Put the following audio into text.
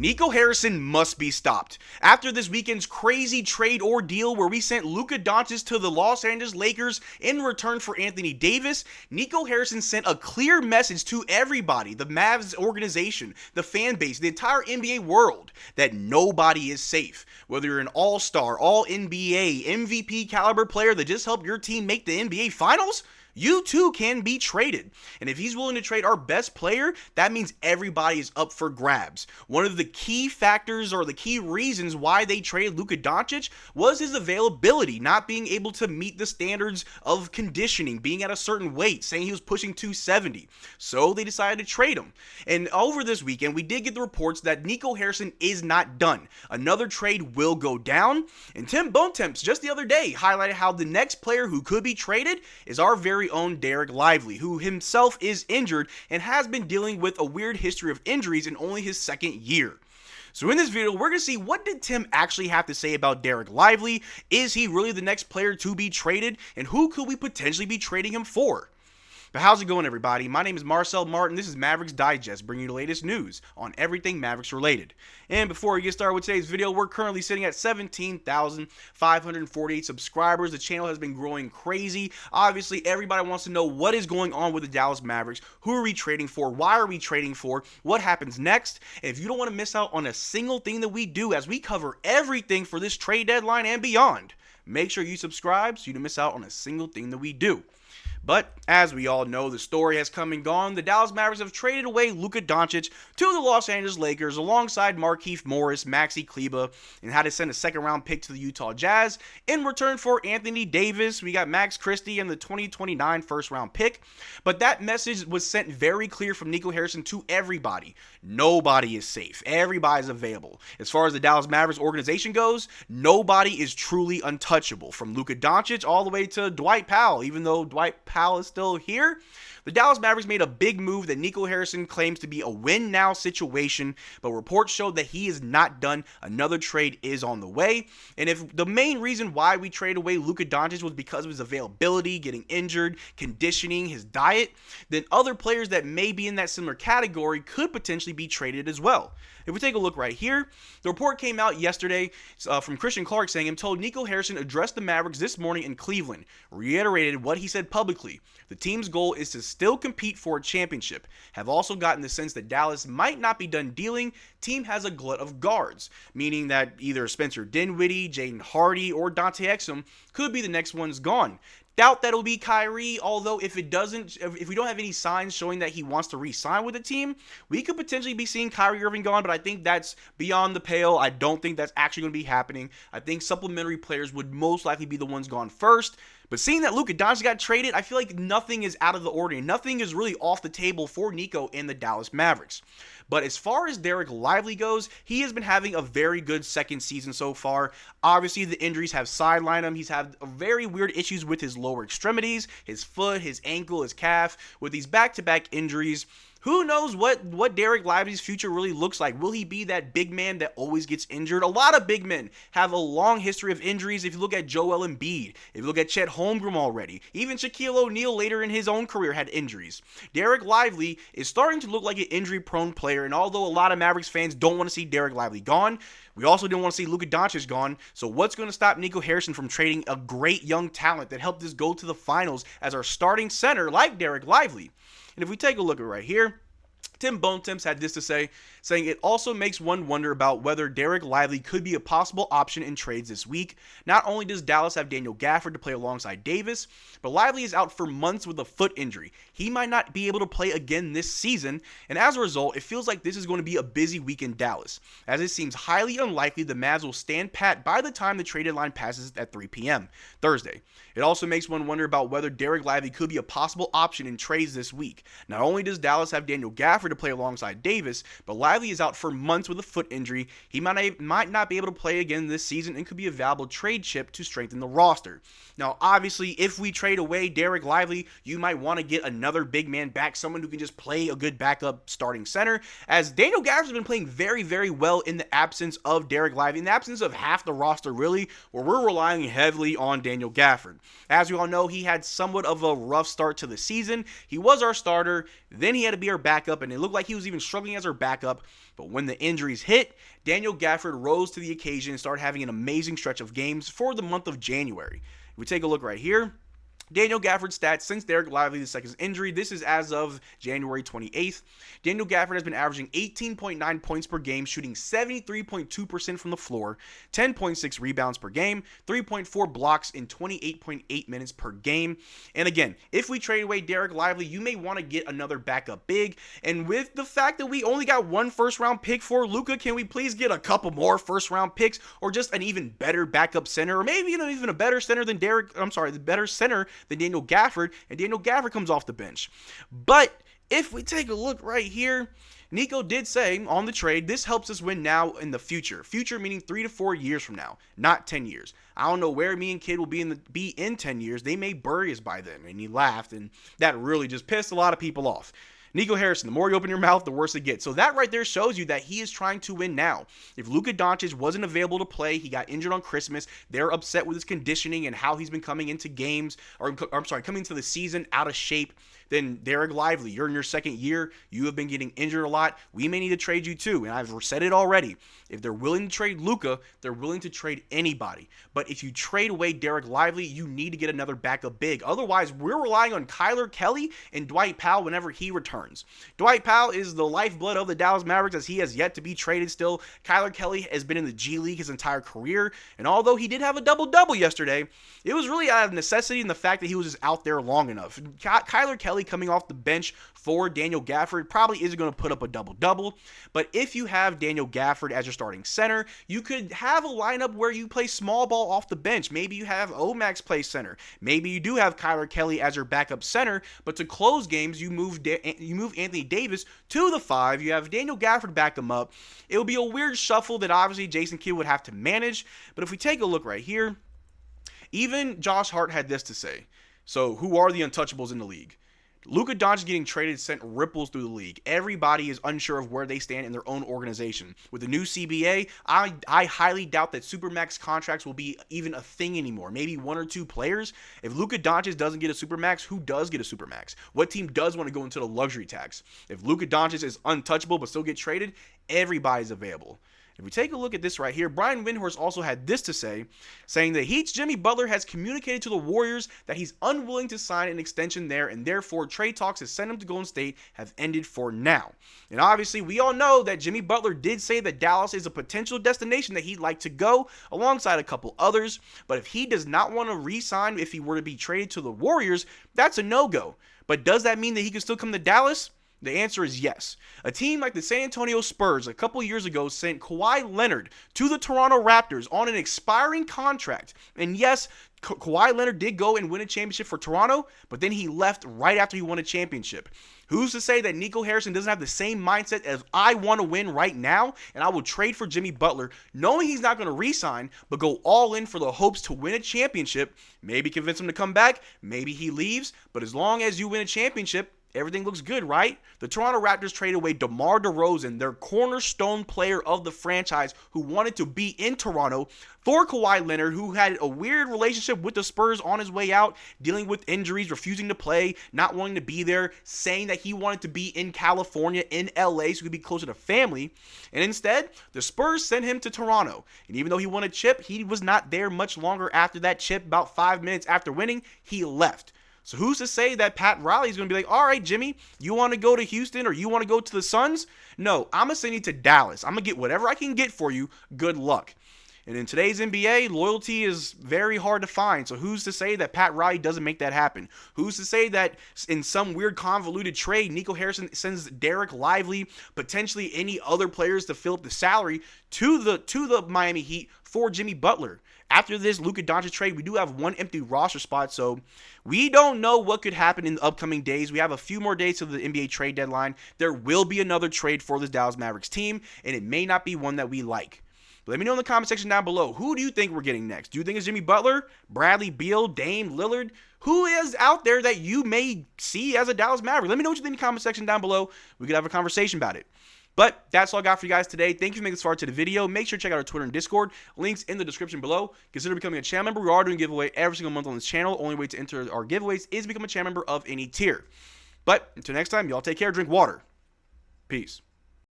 Nico Harrison must be stopped. After this weekend's crazy trade ordeal where we sent Luka Doncic to the Los Angeles Lakers in return for Anthony Davis, Nico Harrison sent a clear message to everybody, the Mavs organization, the fan base, the entire NBA world, that nobody is safe. Whether you're an all-star, all-NBA, MVP caliber player that just helped your team make the NBA Finals, you too can be traded. And if he's willing to trade our best player, that means everybody is up for grabs. One of the key factors or the key reasons why they traded Luka Doncic was his availability, not being able to meet the standards of conditioning, being at a certain weight, saying he was pushing 270. So they decided to trade him. And over this weekend, we did get the reports that Nico Harrison is not done. Another trade will go down. And Tim Bontemps just the other day highlighted how the next player who could be traded is our very own Dereck Lively, who himself is injured and has been dealing with a weird history of injuries in only his second year. So in this video, we're going to see what did Tim actually have to say about Dereck Lively. Is he really the next player to be traded? And who could we potentially be trading him for? But how's it going, everybody? My name is Marcel Martin. This is Mavericks Digest, bringing you the latest news on everything Mavericks related. And before we get started with today's video, we're currently sitting at 17,548 subscribers. The channel has been growing crazy. Obviously, everybody wants to know what is going on with the Dallas Mavericks. Who are we trading for? Why are we trading for? What happens next? And if you don't want to miss out on a single thing that we do as we cover everything for this trade deadline and beyond, make sure you subscribe so you don't miss out on a single thing that we do. But as we all know, the story has come and gone. The Dallas Mavericks have traded away Luka Doncic to the Los Angeles Lakers alongside Markieff Morris, Maxi Kleber, and had to send a second-round pick to the Utah Jazz. In return for Anthony Davis, we got Max Christie and the 2029 first-round pick. But that message was sent very clear from Nico Harrison to everybody. Nobody is safe. Everybody's available. As far as the Dallas Mavericks organization goes, nobody is truly untouchable. From Luka Doncic all the way to Dwight Powell, even though Dwight Powell is still here. The Dallas Mavericks made a big move that Nico Harrison claims to be a win-now situation, but reports showed that he is not done. Another trade is on the way. And if the main reason why we traded away Luka Doncic was because of his availability, getting injured, conditioning, his diet, then other players that may be in that similar category could potentially be traded as well. If we take a look right here, the report came out yesterday from Christian Clark saying him told Nico Harrison addressed the Mavericks this morning in Cleveland, reiterated what he said publicly. The team's goal is to still compete for a championship. Have also gotten the sense that Dallas might not be done dealing. Team has a glut of guards, meaning that either Spencer Dinwiddie, Jaden Hardy, or Dante Exum could be the next ones gone. Doubt that it'll be Kyrie, although if we don't have any signs showing that he wants to re-sign with the team, we could potentially be seeing Kyrie Irving gone, but I think that's beyond the pale. I don't think that's actually going to be happening. I think supplementary players would most likely be the ones gone first. But seeing that Luka Doncic got traded, I feel like nothing is out of the ordinary. Nothing is really off the table for Nico and the Dallas Mavericks. But as far as Dereck Lively goes, he has been having a very good second season so far. Obviously, the injuries have sidelined him. He's had very weird issues with his lower extremities, his foot, his ankle, his calf. With these back-to-back injuries, who knows what Dereck Lively's future really looks like? Will he be that big man that always gets injured? A lot of big men have a long history of injuries. If you look at Joel Embiid, if you look at Chet Holmgren already, even Shaquille O'Neal later in his own career had injuries. Dereck Lively is starting to look like an injury-prone player, and although a lot of Mavericks fans don't want to see Dereck Lively gone, we also didn't want to see Luka Doncic gone. So what's going to stop Nico Harrison from trading a great young talent that helped us go to the finals as our starting center like Dereck Lively? And if we take a look at right here, Tim Bontemps had this to say, saying it also makes one wonder about whether Dereck Lively could be a possible option in trades this week. Not only does Dallas have Daniel Gafford to play alongside Davis, but Lively is out for months with a foot injury. He might not be able to play again this season, and as a result, it feels like this is going to be a busy week in Dallas, as it seems highly unlikely the Mavs will stand pat by the time the trade deadline passes at 3 p.m. Thursday. It also makes one wonder about whether Dereck Lively could be a possible option in trades this week. Not only does Dallas have Daniel Gafford to play alongside Davis, but Lively is out for months with a foot injury. He might not be able to play again this season and could be a valuable trade chip to strengthen the roster. Now, obviously, if we trade away Dereck Lively, you might want to get another big man back, someone who can just play a good backup starting center, as Daniel Gafford has been playing very, very well in the absence of Dereck Lively, in the absence of half the roster, really, where we're relying heavily on Daniel Gafford. As we all know, he had somewhat of a rough start to the season. He was our starter, then he had to be our backup, and looked like he was even struggling as our backup, but when the injuries hit, Daniel Gafford rose to the occasion and started having an amazing stretch of games for the month of January. If we take a look right here, Daniel Gafford's stats since Dereck Lively II's injury. This is as of January 28th. Daniel Gafford has been averaging 18.9 points per game, shooting 73.2% from the floor, 10.6 rebounds per game, 3.4 blocks in 28.8 minutes per game. And again, if we trade away Dereck Lively, you may want to get another backup big. And with the fact that we only got one first-round pick for Luka, can we please get a couple more first-round picks or just an even better backup center, or maybe even a better center than the better center than Daniel Gafford, and Daniel Gafford comes off the bench. But if we take a look right here, Nico did say on the trade, this helps us win now in the future. Future meaning 3 to 4 years from now, not 10 years. I don't know where me and Kid will be in 10 years. They may bury us by then. And he laughed, and that really just pissed a lot of people off. Nico Harrison, the more you open your mouth, the worse it gets. So that right there shows you that he is trying to win now. If Luka Doncic wasn't available to play, he got injured on Christmas, they're upset with his conditioning and how he's been coming into games, coming into the season out of shape. Then Dereck Lively, you're in your second year. You have been getting injured a lot. We may need to trade you too. And I've said it already. If they're willing to trade Luka, they're willing to trade anybody. But if you trade away Dereck Lively, you need to get another backup big. Otherwise, we're relying on Kyler Kelly and Dwight Powell whenever he returns. Dwight Powell is the lifeblood of the Dallas Mavericks, as he has yet to be traded still. Kyler Kelly has been in the G League his entire career. And although he did have a double-double yesterday, it was really out of necessity and the fact that he was just out there long enough. Kyler Kelly coming off the bench for Daniel Gafford probably isn't going to put up a double-double, but if you have Daniel Gafford as your starting center, you could have a lineup where you play small ball off the bench. Maybe you have Omax play center. Maybe you do have Kyler Kelly as your backup center, but to close games, you move Anthony Davis to the 5. You have Daniel Gafford back him up. It would be a weird shuffle that obviously Jason Kidd would have to manage, but if we take a look right here, even Josh Hart had this to say. So who are the untouchables in the league? Luka Doncic getting traded sent ripples through the league. Everybody is unsure of where they stand in their own organization. With the new CBA, I highly doubt that Supermax contracts will be even a thing anymore. Maybe 1 or 2 players. If Luka Doncic doesn't get a Supermax, who does get a Supermax? What team does want to go into the luxury tax? If Luka Doncic is untouchable but still get traded, everybody's available. If we take a look at this right here, Brian Windhorst also had this to say, saying the Heat's Jimmy Butler has communicated to the Warriors that he's unwilling to sign an extension there, and therefore trade talks to send him to Golden State have ended for now. And obviously, we all know that Jimmy Butler did say that Dallas is a potential destination that he'd like to go, alongside a couple others. But if he does not want to re-sign if he were to be traded to the Warriors, that's a no-go. But does that mean that he can still come to Dallas? The answer is yes. A team like the San Antonio Spurs a couple years ago sent Kawhi Leonard to the Toronto Raptors on an expiring contract. And yes, Kawhi Leonard did go and win a championship for Toronto, but then he left right after he won a championship. Who's to say that Nico Harrison doesn't have the same mindset as I want to win right now, and I will trade for Jimmy Butler, knowing he's not going to re-sign, but go all in for the hopes to win a championship, maybe convince him to come back, maybe he leaves, but as long as you win a championship, everything looks good, right? The Toronto Raptors traded away DeMar DeRozan, their cornerstone player of the franchise who wanted to be in Toronto, for Kawhi Leonard, who had a weird relationship with the Spurs on his way out, dealing with injuries, refusing to play, not wanting to be there, saying that he wanted to be in California, in LA, so he could be closer to family. And instead, the Spurs sent him to Toronto. And even though he won a chip, he was not there much longer after that chip. About 5 minutes after winning, he left. So who's to say that Pat Riley is going to be like, all right, Jimmy, you want to go to Houston or you want to go to the Suns? No, I'm going to send you to Dallas. I'm going to get whatever I can get for you. Good luck. And in today's NBA, loyalty is very hard to find. So who's to say that Pat Riley doesn't make that happen? Who's to say that in some weird convoluted trade, Nico Harrison sends Dereck Lively, potentially any other players to fill up the salary to the Miami Heat for Jimmy Butler? After this Luka Doncic trade, we do have one empty roster spot, so we don't know what could happen in the upcoming days. We have a few more days to the NBA trade deadline. There will be another trade for this Dallas Mavericks team, and it may not be one that we like. But let me know in the comment section down below, who do you think we're getting next? Do you think it's Jimmy Butler, Bradley Beal, Dame Lillard? Who is out there that you may see as a Dallas Maverick? Let me know what you think in the comment section down below. We could have a conversation about it. But that's all I got for you guys today. Thank you for making this far to the video. Make sure to check out our Twitter and Discord. Links in the description below. Consider becoming a channel member. We are doing a giveaway every single month on this channel. Only way to enter our giveaways is to become a channel member of any tier. But until next time, y'all take care. Drink water. Peace.